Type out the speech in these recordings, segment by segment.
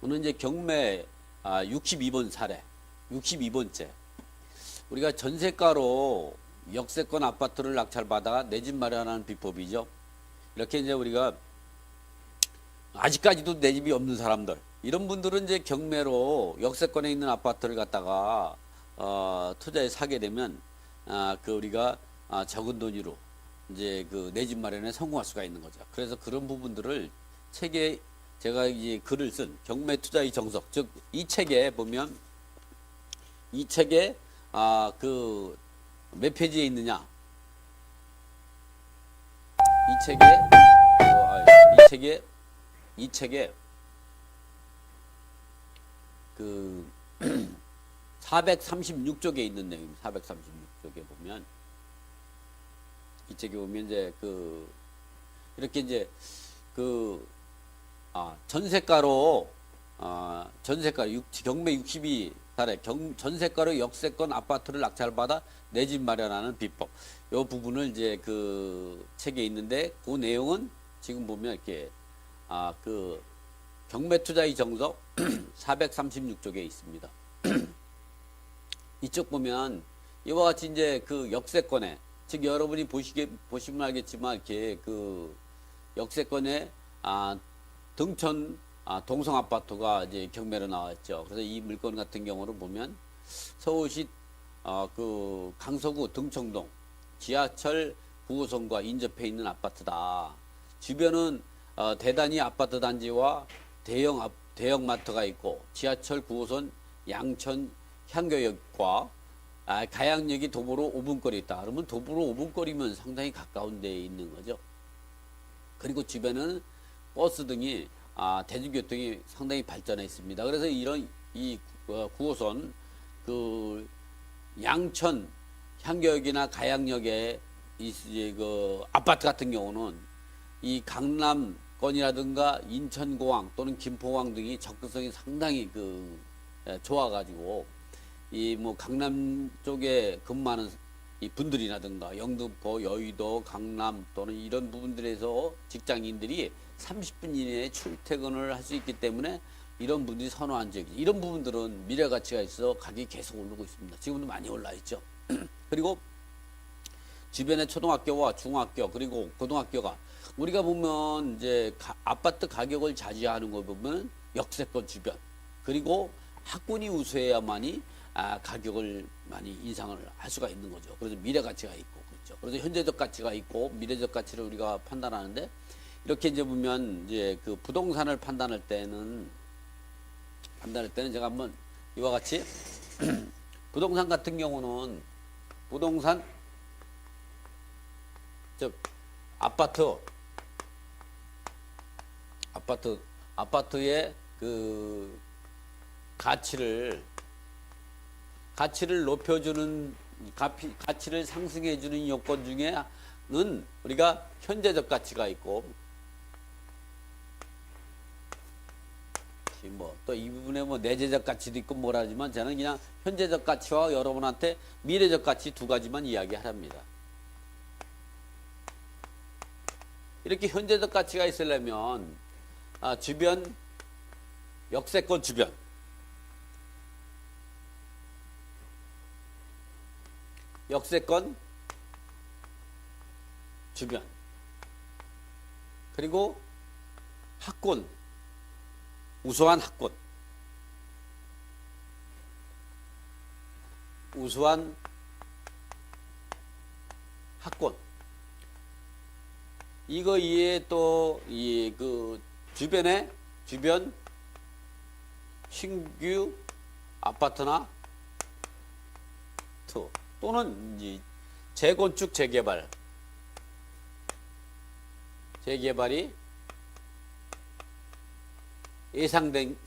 오늘 이제 경매 62번 사례, 62번째. 우리가 전세가로 역세권 아파트를 낙찰받아 내 집 마련하는 비법이죠. 이렇게 이제 우리가 아직까지도 내 집이 없는 사람들, 이런 분들은 이제 경매로 역세권에 있는 아파트를 갖다가 투자에 사게 되면 우리가 적은 돈으로 이제 내 집 마련에 성공할 수가 있는 거죠. 그래서 그런 부분들을 책에 제가 이제 글을 쓴 경매 투자의 정석, 즉 이 책에 보면 이 책에 몇 페이지에 있느냐? 이 책에 436쪽에 있는 내용입니다. 436쪽에 보면 이 책에 보면 이제 이렇게 이제 전세가로 경매 62사례 전세가로 역세권 아파트를 낙찰받아 내 집 마련하는 비법. 요 부분을 이제 책에 있는데 그 내용은 지금 보면 이렇게 경매 투자의 정석 436쪽에 있습니다. 이쪽 보면 이와 같이 이제 역세권에, 즉 여러분이 보시면 알겠지만 이렇게 역세권에 등촌 동성 아파트가 이제 경매로 나왔죠. 그래서 이 물건 같은 경우를 보면 서울시 강서구 등청동 지하철 9호선과 인접해 있는 아파트다. 주변은 대단위 아파트 단지와 대형 마트가 있고 지하철 9호선 양천 향교역과 가양역이 도보로 5분 거리 있다. 그러면 도보로 5분 거리면 상당히 가까운 데에 있는 거죠. 그리고 주변은 버스 등이 대중교통이 상당히 발전해 있습니다. 그래서 이런 이 9호선 양천 향교역이나 가양역에 아파트 같은 경우는 이 강남권이라든가 인천공항 또는 김포공항 등이 접근성이 상당히 좋아가지고 강남 쪽에 근무하는 이 분들이라든가 영등포, 여의도, 강남 또는 이런 부분들에서 직장인들이 30분 이내에 출퇴근을 할 수 있기 때문에 이런 분들이 선호한 지역, 이런 부분들은 미래 가치가 있어 가격이 계속 오르고 있습니다. 지금도 많이 올라 있죠. 그리고 주변의 초등학교와 중학교 그리고 고등학교가 우리가 보면 이제 아파트 가격을 자제하는 거 보면 역세권 주변 그리고 학군이 우수해야만이 가격을 많이 인상을 할 수가 있는 거죠. 그래서 미래 가치가 있고 그렇죠. 그래서 현재적 가치가 있고 미래적 가치를 우리가 판단하는데 이렇게 이제 보면 이제 부동산을 판단할 때는 제가 한번 이와 같이 부동산 같은 경우는 즉 아파트의 가치를 높여주는 가치를 상승해주는 요건 중에는 우리가 현재적 가치가 있고 또 이 부분에 내재적 가치도 있고 뭐라지만 저는 그냥 현재적 가치와 여러분한테 미래적 가치 두 가지만 이야기하랍니다. 이렇게 현재적 가치가 있으려면 주변 역세권 주변 그리고 학군 우수한 학군 이거 이외에 또 주변 신규 아파트나 또는 이제 재건축 재개발이 예상된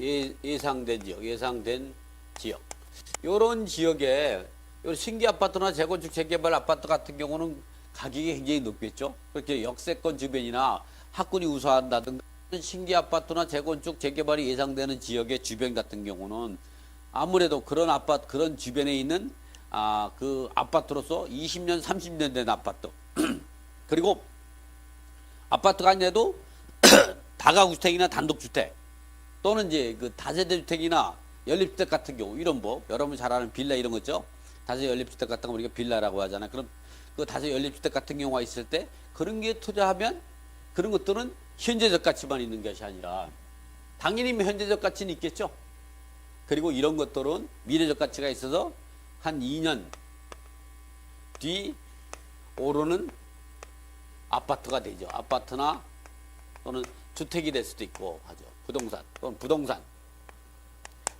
지역. 요런 지역에 신규 아파트나 재건축 재개발 아파트 같은 경우는 가격이 굉장히 높겠죠. 그렇게 역세권 주변이나 학군이 우수하다든가 신규 아파트나 재건축 재개발이 예상되는 지역의 주변 같은 경우는 아무래도 그런 주변에 있는 아파트로서 20년, 30년 된 아파트. 그리고 아파트가 아니라도 다가구주택이나 단독주택 또는 이제 그 다세대 주택이나 연립주택 같은 경우 이런 뭐 여러분 잘 아는 빌라 이런 거죠. 다세 연립주택 같은 거 우리가 빌라라고 하잖아요. 그럼 그 다세 연립주택 같은 경우가 있을 때 그런 게 투자하면 그런 것들은 현재적 가치만 있는 것이 아니라 당연히 현재적 가치는 있겠죠. 그리고 이런 것들은 미래적 가치가 있어서 한 2년 뒤 오르는 아파트가 되죠. 아파트나 또는 주택이 될 수도 있고 하죠. 부동산 또는 부동산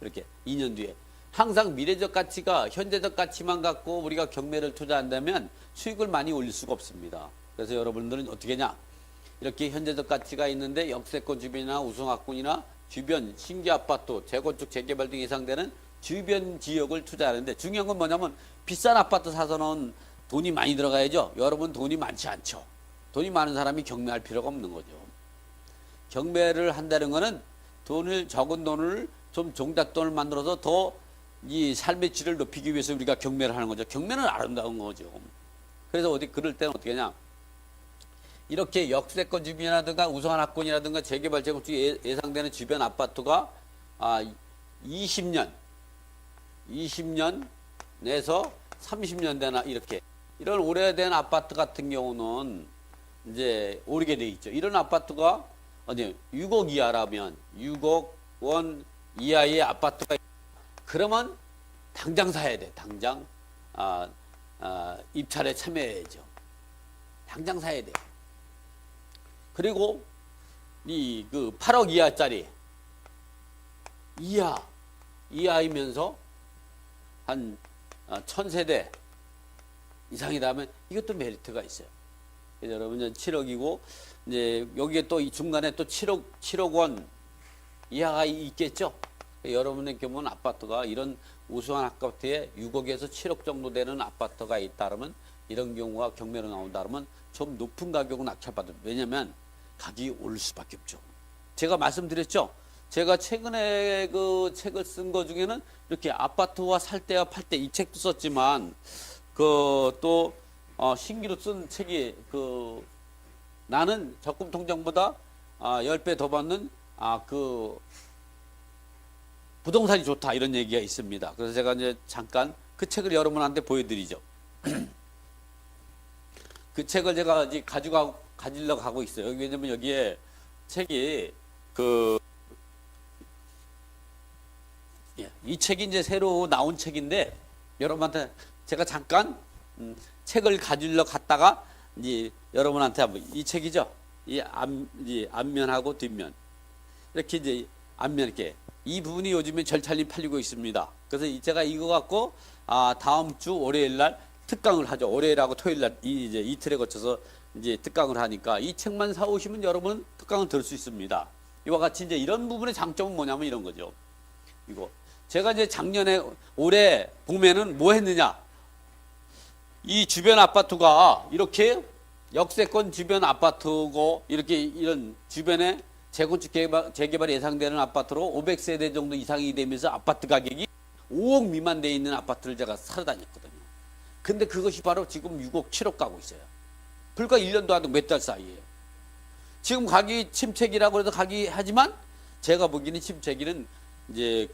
이렇게 2년 뒤에 항상 미래적 가치가 현재적 가치만 갖고 우리가 경매를 투자한다면 수익을 많이 올릴 수가 없습니다. 그래서 여러분들은 어떻게 하냐, 이렇게 현재적 가치가 있는데 역세권 주변이나 우승학군이나 주변 신규 아파트 재건축 재개발 등 예상되는 주변 지역을 투자하는데 중요한 건 뭐냐면 비싼 아파트 사서는 돈이 많이 들어가야죠. 여러분 돈이 많지 않죠. 돈이 많은 사람이 경매할 필요가 없는 거죠. 경매를 한다는 거는 적은 돈을 좀 종잣돈을 만들어서 더 이 삶의 질을 높이기 위해서 우리가 경매를 하는 거죠. 경매는 아름다운 거죠. 그래서 그럴 때는 어떻게 하냐, 이렇게 역세권 주변이라든가 우수한 학군이라든가 재개발 재건축이 예상되는 주변 아파트가 20년 내서 30년 되나 이런 오래된 아파트 같은 경우는 이제 오르게 돼 있죠. 이런 아파트가 6억 이하라면 6억 원 이하의 아파트가 그러면 당장 사야 돼. 당장 입찰에 참여해야죠. 당장 사야 돼. 그리고 이 그 8억 이하짜리 이하이면서 한 1000세대 이상이라면 이것도 메리트가 있어요. 그래서 여러분 7억이고 이제 여기에 또 이 중간에 또 7억 원 이하가 있겠죠. 여러분의 경우는 아파트가 이런 우수한 아파트에 6억에서 7억 정도 되는 아파트가 있다면 이런 경우가 경매로 나온다면 좀 높은 가격은 낙찰받을. 왜냐면 가격이 오를 수밖에 없죠. 제가 말씀드렸죠. 제가 최근에 그 책을 쓴 거 중에는 이렇게 아파트와 살 때와 팔 때 이 책도 썼지만 또 신기로 쓴 책이 나는 적금 통장보다 10배 더 받는 부동산이 좋다 이런 얘기가 있습니다. 그래서 제가 이제 잠깐 그 책을 여러분한테 보여드리죠. 그 책을 제가 이제 가지려고 하고 있어요. 왜냐면 여기에 책이 이 책이 이제 새로 나온 책인데 여러분한테 제가 잠깐 책을 가지려고 갔다가 이제 여러분한테 한번 이 책이죠. 이 앞면하고 뒷면 이렇게 이제 앞면 이렇게 이 부분이 요즘에 절찬리 팔리고 있습니다. 그래서 제가 이거 갖고 다음 주 월요일 날 특강을 하죠. 월요일하고 토요일 날 이제 이틀에 거쳐서 이제 특강을 하니까 이 책만 사 오시면 여러분 특강을 들을 수 있습니다. 이와 같이 이제 이런 부분의 장점은 뭐냐면 이런 거죠. 이거 제가 이제 올해 봄에는 뭐 했느냐? 이 주변 아파트가 이렇게 역세권 주변 아파트고 이렇게 이런 주변에 재건축 재개발 예상되는 아파트로 500세대 정도 이상이 되면서 아파트 가격이 5억 미만 돼 있는 아파트를 제가 사러 다녔거든요. 근데 그것이 바로 지금 6억 7억 가고 있어요. 불과 1년도 안 되고 몇 달 사이에요. 지금 가격이 침체기라고 해서 하지만 제가 보기에는 침체기는 이제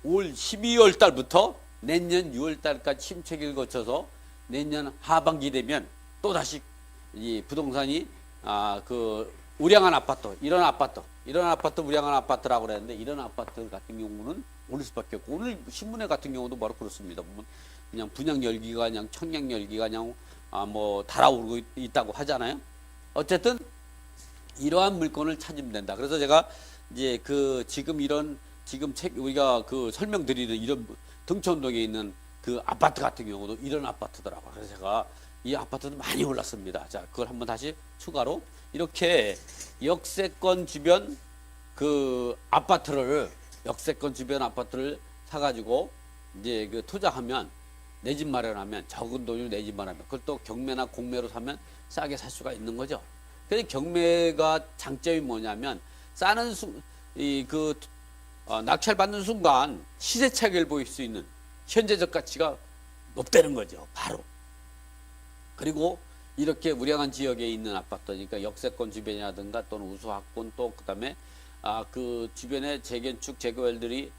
올 12월 달부터 내년 6월 달까지 침체기를 거쳐서 내년 하반기 되면 또 다시 이 부동산이 우량한 아파트, 이런 아파트 우량한 아파트라고 그랬는데 이런 아파트 같은 경우는 오를 수밖에 없고 오늘 신문에 같은 경우도 바로 그렇습니다. 보면 그냥 분양 열기가 그냥 청약 열기가 그냥 달아오르고 있다고 하잖아요. 어쨌든 이러한 물건을 찾으면 된다. 그래서 제가 이제 지금 책 우리가 설명드리는 이런 등촌동에 있는 그 아파트 같은 경우도 이런 아파트더라고요. 그래서 제가 이 아파트도 많이 올랐습니다. 자, 그걸 한번 다시 추가로 이렇게 역세권 주변 아파트를 사가지고 이제 투자하면 내 집 마련하면 적은 돈으로 내 집 마련하면 그걸 또 경매나 공매로 사면 싸게 살 수가 있는 거죠. 그래서 경매가 장점이 뭐냐면 낙찰 받는 순간 시세 차익을 보일 수 있는 현재적 가치가 높다는 거죠. 바로. 그리고 이렇게 우량한 지역에 있는 아파트니까 역세권 주변이라든가 또는 우수학군 또 그다음에 그 주변에 재건축 재개발들이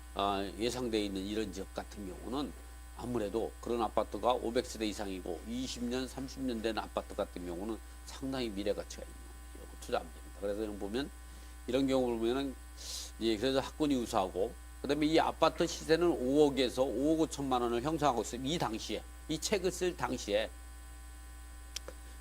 예상되어 있는 이런 지역 같은 경우는 아무래도 그런 아파트가 500세대 이상이고 20년, 30년 된 아파트 같은 경우는 상당히 미래 가치가 있는 투자하면 됩니다. 그래서 보면 이런 경우를 보면은 그래서 학군이 우수하고 그다음에 이 아파트 시세는 5억에서 5억 5천만 원을 형성하고 있어요. 이 당시에 이 책을 쓸 당시에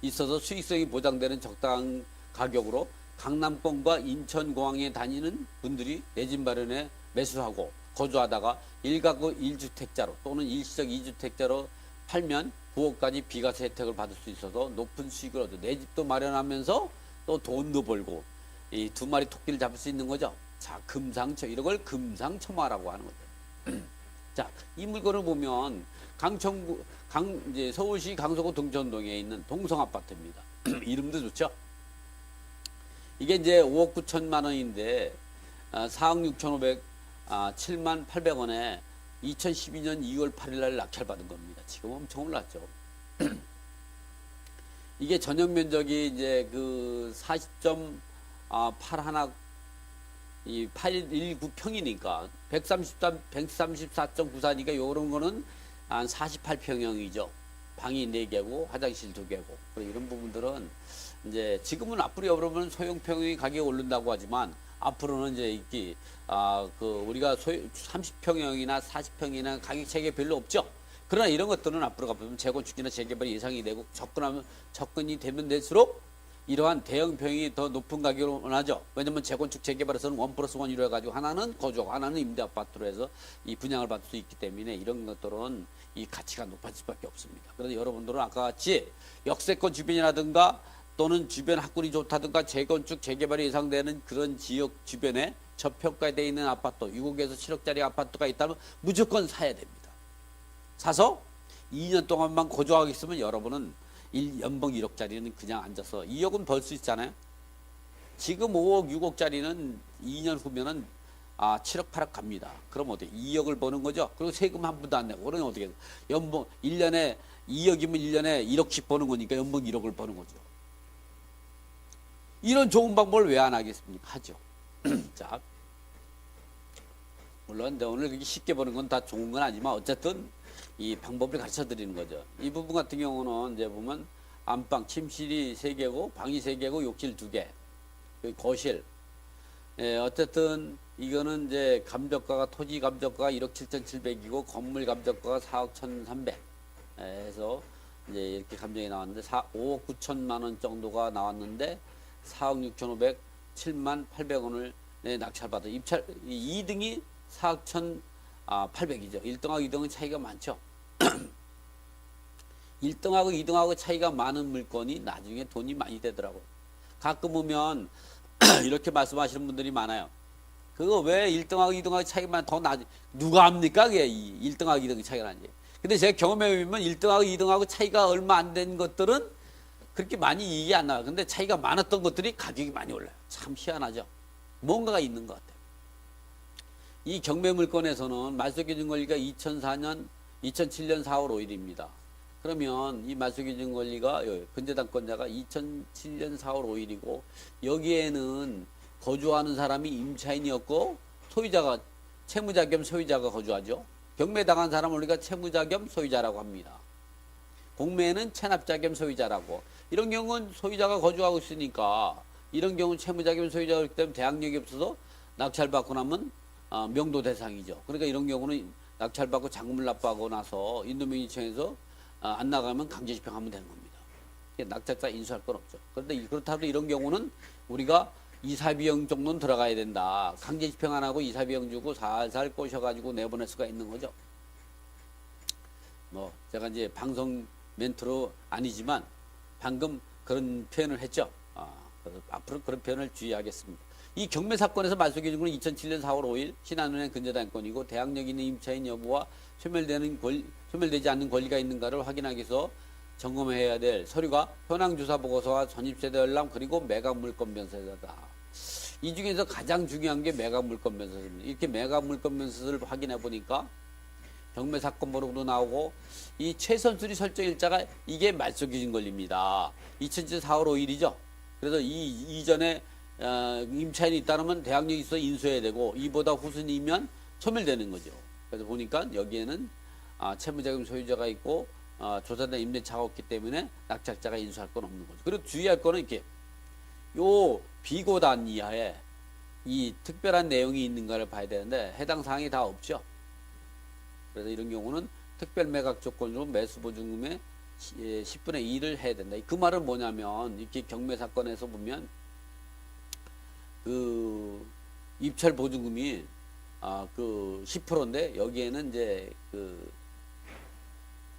있어서 수익성이 보장되는 적당한 가격으로 강남권과 인천공항에 다니는 분들이 내 집 마련에 매수하고 거주하다가 1가구 1주택자로 또는 일시적 2주택자로 팔면 9억까지 비과세 혜택을 받을 수 있어서 높은 수익을 얻어 내 집도 마련하면서 또 돈도 벌고 이 두 마리 토끼를 잡을 수 있는 거죠. 자, 금상첨 이런 걸 금상첨화라고 하는 거죠. 자, 이 물건을 보면 이제 서울시 강서구 동천동에 있는 동성 아파트입니다. 이름도 좋죠. 이게 이제 5억 9천만 원인데 4억 6,500 7만 800원에 2012년 2월 8일 날 낙찰받은 겁니다. 지금 엄청 올랐죠. 이게 전용 면적이 이제 그 40.81 이 819평이니까 134.94니까 요런 거는 한 48평형이죠. 방이 4개고 화장실 2개고. 이런 부분들은 이제 지금은 앞으로 여러분 소형평이 가격이 오른다고 하지만 앞으로는 이제 우리가 30평형이나 40평이나 가격 체계 별로 없죠. 그러나 이런 것들은 앞으로 가보면 재건축이나 재개발이 예상이 되고 접근이 되면 될수록 이러한 대형평이 더 높은 가격으로 원하죠. 왜냐면 재건축 재개발에서는 1+1 이루어가지고 하나는 거주하고 하나는 임대 아파트로 해서 이 분양을 받을 수 있기 때문에 이런 것들은 이 가치가 높아질 수밖에 없습니다. 그래서 여러분들은 아까 같이 역세권 주변이라든가 또는 주변 학군이 좋다든가 재건축 재개발이 예상되는 그런 지역 주변에 저평가되어 있는 아파트 6억에서 7억짜리 아파트가 있다면 무조건 사야 됩니다. 사서 2년 동안만 거주하겠으면 여러분은 연봉 1억짜리는 그냥 앉아서 2억은 벌 수 있잖아요. 지금 5억 6억짜리는 2년 후면은 7억 8억 갑니다. 그럼 어떻게 2억을 버는 거죠. 그리고 세금 한 푼도 안 내고 그러면 어떻게 연봉 1년에 2억이면 1년에 1억씩 버는 거니까 연봉 1억을 버는 거죠. 이런 좋은 방법을 왜 안 하겠습니까? 하죠. 자, 물론 오늘 그렇게 쉽게 버는 건 다 좋은 건 아니지만 어쨌든 이 방법을 가르쳐 드리는 거죠. 이 부분 같은 경우는 이제 보면 안방, 침실이 3개고 방이 3개고 욕실 2개, 거실. 어쨌든 이거는 이제 감정가가 토지 감정가가 1억 7,700이고 건물 감정가가 4억 1,300. 해서 이제 이렇게 감정이 나왔는데 5억 9천만 원 정도가 나왔는데 4억 6,500, 7만 800원을 낙찰받아. 2등이 4억 1,800이죠. 1등하고 2등은 차이가 많죠. 1등하고 2등하고 차이가 많은 물건이 나중에 돈이 많이 되더라고요. 가끔 보면 이렇게 말씀하시는 분들이 많아요. 그거 왜 1등하고 2등하고 차이가 더 나지? 누가 합니까? 그게 1등하고 2등이 차이가 나지. 근데 제가 경험해 보면 1등하고 2등하고 차이가 얼마 안 된 것들은 그렇게 많이 이익이 안 나와요. 근데 차이가 많았던 것들이 가격이 많이 올라요. 참 희한하죠. 뭔가가 있는 것 같아요. 이 경매 물건에서는 말소기준 권리가 2007년 4월 5일입니다. 그러면 이 말소기준 권리가 근저당권자가 2007년 4월 5일이고 여기에는 거주하는 사람이 임차인이었고 소유자가 채무자 겸 소유자가 거주하죠. 경매당한 사람을 우리가 채무자 겸 소유자라고 합니다. 공매는 체납자 겸 소유자라고. 이런 경우는 소유자가 거주하고 있으니까 이런 경우는 채무자 겸 소유자가 있기 때문에 대항력이 없어서 낙찰받고 나면 명도 대상이죠. 그러니까 이런 경우는 낙찰받고 잔금을 납부하고 나서 인도명의청에서 안 나가면 강제 집행하면 되는 겁니다. 낙찰자 인수할 건 없죠. 그런데 그렇다고 이런 경우는 우리가 이사비용 정도는 들어가야 된다. 강제 집행 안 하고 이사비용 주고 살살 꼬셔가지고 내보낼 수가 있는 거죠. 뭐 제가 이제 방송 멘트로 아니지만 방금 그런 표현을 했죠. 그래서 앞으로 그런 표현을 주의하겠습니다. 이 경매 사건에서 말소기준권은 2007년 4월 5일 신한은행 근저당권이고 대항력 있는 임차인 여부와 소멸되지 않는 권리가 있는가를 확인하기 위해서 점검해야 될 서류가 현황조사보고서와 전입세대 열람 그리고 매각물건 변세서다. 이 중에서 가장 중요한 게 매각물건 변세서입니다. 이렇게 매각물건 변세서를 확인해 보니까 경매 사건 번호도 나오고 이 최선수리 설정 일자가 이게 말소기준 권리입니다. 2007년 4월 5일이죠. 그래서 이 이전에 임차인이 있다면 대항력이 있어 인수해야 되고 이보다 후순위면 소멸되는 거죠. 그래서 보니까 여기에는 채무자금 소유자가 있고 조사된 임대차가 없기 때문에 낙찰자가 인수할 건 없는 거죠. 그리고 주의할 거는 이렇게 요 비고단 이하에 이 특별한 내용이 있는가를 봐야 되는데 해당 사항이 다 없죠. 그래서 이런 경우는 특별 매각 조건으로 매수 보증금의 10분의 1을 해야 된다. 그 말은 뭐냐면 이렇게 경매 사건에서 보면 그 입찰 보증금이 그 10%인데 여기에는 이제 그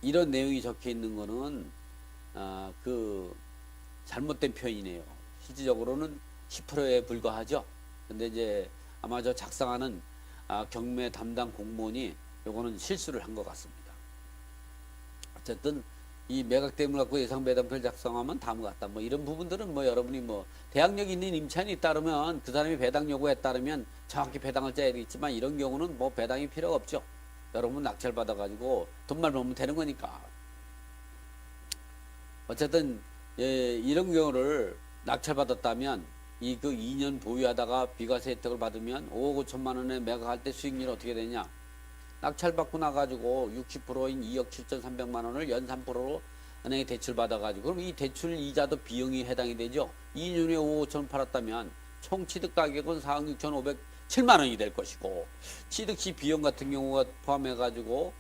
이런 내용이 적혀 있는 거는 그 잘못된 표현이네요. 실질적으로는 10%에 불과하죠. 근데 이제 아마 저 작성하는 경매 담당 공무원이 요거는 실수를 한 것 같습니다. 어쨌든 이 매각 대금을 갖고 예상 배당표를 작성하면 다음과 같다. 뭐 이런 부분들은 뭐 여러분이 뭐 대항력 있는 임차인이 따르면 그 사람이 배당 요구에 따르면 정확히 배당을 짜야 되겠지만 이런 경우는 뭐 배당이 필요가 없죠. 여러분 낙찰 받아가지고 돈만 벌면 되는 거니까. 어쨌든 이런 경우를 낙찰 받았다면 이 그 2년 보유하다가 비과세 혜택을 받으면 5억 5천만 원에 매각할 때 수익률이 어떻게 되냐? 낙찰 받고 나가지고 60%인 2억 7,300만 원을 연 3%로 은행에 대출 받아가지고 그럼 이 대출 이자도 비용이 해당이 되죠. 2년 후에 5억 5천 팔았다면 총 취득 가격은 4억 6,507만 원이 될 것이고 취득 시 비용 같은 경우가 포함해가지고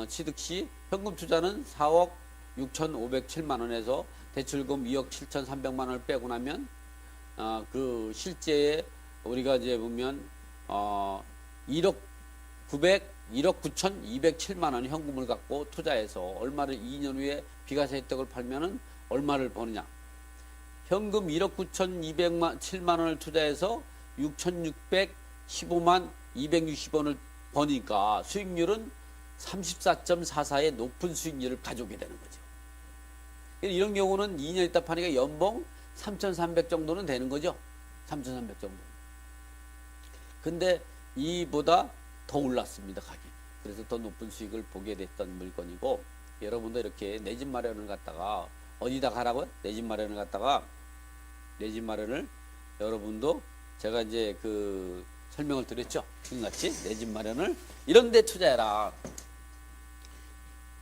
취득 시 현금 투자는 4억 6,507만 원에서 대출금 2억 7,300만 원을 빼고 나면 그 실제에 우리가 이제 보면 1억 9,207만 원 현금을 갖고 투자해서 얼마를 2년 후에 비과세 혜택을 팔면은 얼마를 버느냐? 현금 1억 9,207만 원을 투자해서 6,615만 260원을 버니까 수익률은 34.44의 높은 수익률을 가져오게 되는 거죠. 이런 경우는 2년 있다 파니까 연봉 3,300 정도는 되는 거죠. 3,300 정도. 근데 이보다 더 올랐습니다, 가격이. 그래서 더 높은 수익을 보게 됐던 물건이고, 여러분도 이렇게 내 집 마련을 갖다가 어디다 가라고요? 내 집 마련을 갖다가 내 집 마련을 여러분도 제가 이제 그 설명을 드렸죠. 지금같이 내 집 마련을 이런 데 투자해라.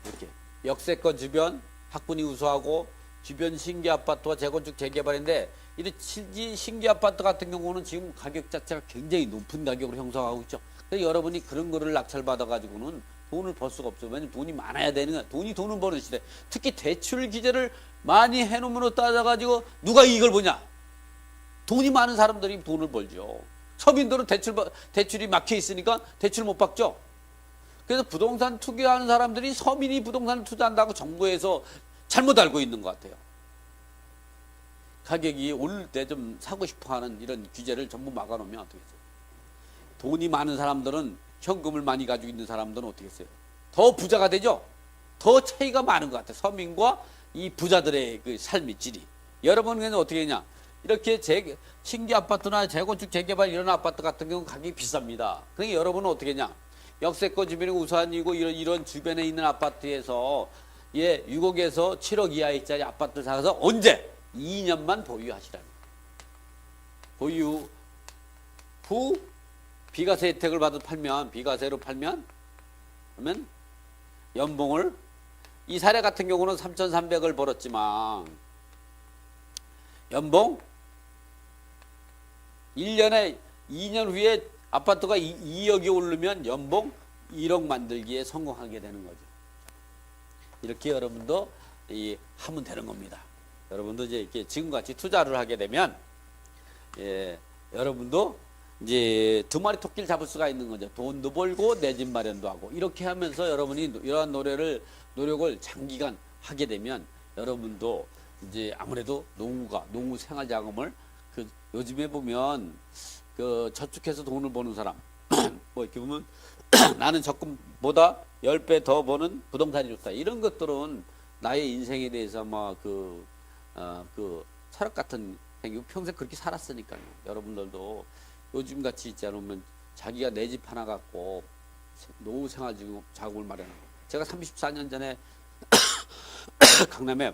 이렇게 역세권 주변 학군이 우수하고 주변 신규 아파트와 재건축 재개발인데 이 신규 아파트 같은 경우는 지금 가격 자체가 굉장히 높은 가격으로 형성하고 있죠. 그래서 여러분이 그런 거를 낙찰받아 가지고는 돈을 벌 수가 없어요. 왜냐면 돈이 많아야 되는 거야. 돈을 버는 시대. 특히 대출 기재를 많이 해놓으면 따져가지고 누가 이걸 보냐? 돈이 많은 사람들이 돈을 벌죠. 서민들은 대출이 막혀 있으니까 대출 못 받죠. 그래서 부동산 투기하는 사람들이 서민이 부동산 투자한다고 정부에서 잘못 알고 있는 것 같아요. 가격이 오를 때 좀 사고 싶어 하는 이런 규제를 전부 막아놓으면 어떻게 해요? 돈이 많은 사람들은 현금을 많이 가지고 있는 사람들은 어떻게 했어요? 더 부자가 되죠? 더 차이가 많은 것 같아요. 서민과 이 부자들의 그 삶의 질이. 여러분은 어떻게 했냐? 이렇게 신규 아파트나 재건축 재개발 이런 아파트 같은 경우는 가격이 비쌉니다. 그러니까 여러분은 어떻게 했냐? 역세권 주변이 우수한이고 이런 주변에 있는 아파트에서 6억에서 7억 이하짜리 아파트를 사서 언제? 2년만 보유하시라는 거예요. 보유 후 비과세 혜택을 팔면 비과세로 팔면 그러면 연봉을 이 사례 같은 경우는 3,300을 벌었지만 연봉 1년에 2년 후에 아파트가 2억이 오르면 연봉 1억 만들기에 성공하게 되는 거죠. 이렇게 여러분도 하면 되는 겁니다. 여러분도 이제 이렇게 지금같이 투자를 하게 되면 여러분도 이제 두 마리 토끼를 잡을 수가 있는 거죠. 돈도 벌고 내 집 마련도 하고 이렇게 하면서 여러분이 이러한 노력을 장기간 하게 되면 여러분도 이제 아무래도 노후 생활 자금을 요즘에 보면 그 저축해서 돈을 버는 사람 뭐 이렇게 보면 나는 적금보다 10배 더 버는 부동산이 좋다. 이런 것들은 나의 인생에 대해서 아마 그 철학 같은 생기고 평생 그렇게 살았으니까요. 여러분들도 요즘 같이 있지 않으면 자기가 내 집 하나 갖고 노후 생활 자금을 마련하고 제가 34년 전에 강남에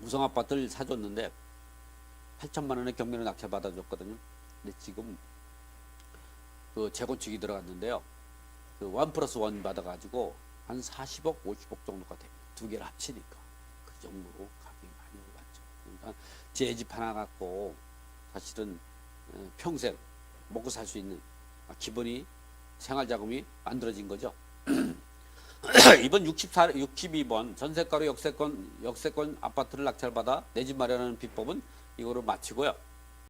우성 아파트를 사줬는데 8천만 원의 경매로 낙찰받아줬거든요. 근데 지금 그 재건축이 들어갔는데요. 그 1+1 받아가지고 한 40억, 50억 정도가 됩니다. 두 개를 합치니까 그 정도로 가격이 많이 올랐죠. 그러니까 제 집 하나 갖고 사실은 평생 먹고 살 수 있는 기본이 생활자금이 만들어진 거죠. 이번 62번 전세가로 역세권 아파트를 낙찰받아 내 집 마련하는 비법은 이거로 마치고요.